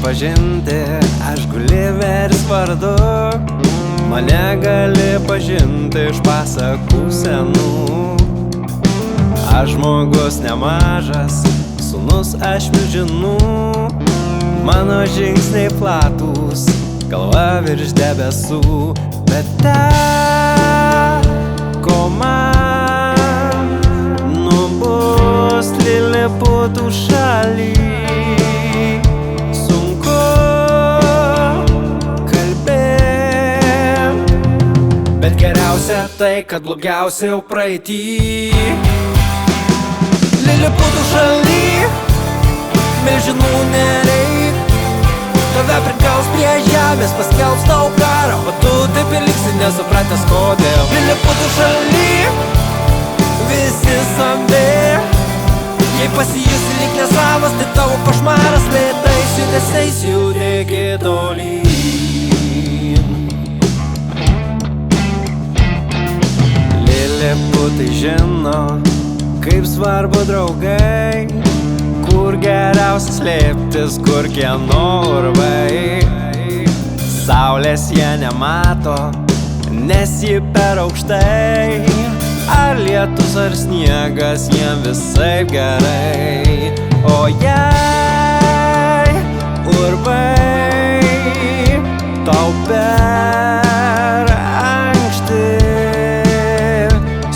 pažinti, aš Guliveris vardu. Mane gali pažinti iš pasakų senų. Aš žmogus nemažas, sūnus aš milžinų. Mano žingsniai platūs, galva virš debesų. Bet teko man nubus liliputų šaly. Sunku kalbėt, bet geriausia tai, kad blogiausia jau praeity. Liliputų šaly milžinų nereik, tave prikaus prie žemės, paskelbs tau karą, o tu taip ir liksi nesupratęs kodėl. Liliputų šaly visi samdė, jei pasijusi lyg nesavas, tai tavo košmaras lėtais judesiais judėki tolyn. Liliputai žino, kaip svarbu draugai, kur geriausia slėptis, kur kieno urvai. Saulės jie nemato, nes ji per aukštai. Ar lietus ar sniegas, jiem visai gerai. O jei urvai tau per ankšti,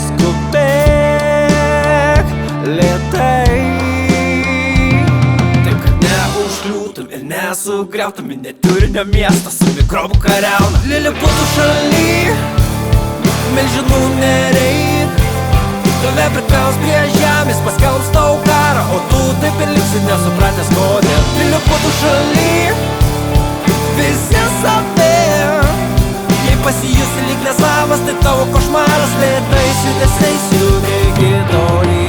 skubėk lėtai, ir nesugriautum miniatiūrinio miesto su mikrobų kariauna. Liliputų šaly milžinų nereik, tave prikaus prie žemės, paskelbs tau karą, o tu taip ir liksi nesupratęs kodėl. Liliputų šaly visi savi, jei pasijusi lyg nesavas, tai tavo košmaras lėtais judesiais judėki tolyn.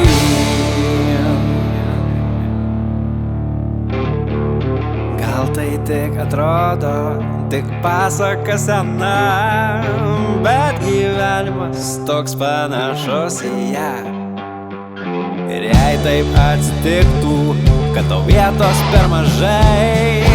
Gal tai tik atrodo, tik pasaka sena, bet gyvenimas toks panašus į ją. Ir jei taip atsitiktų, kad tau vietos per mažai,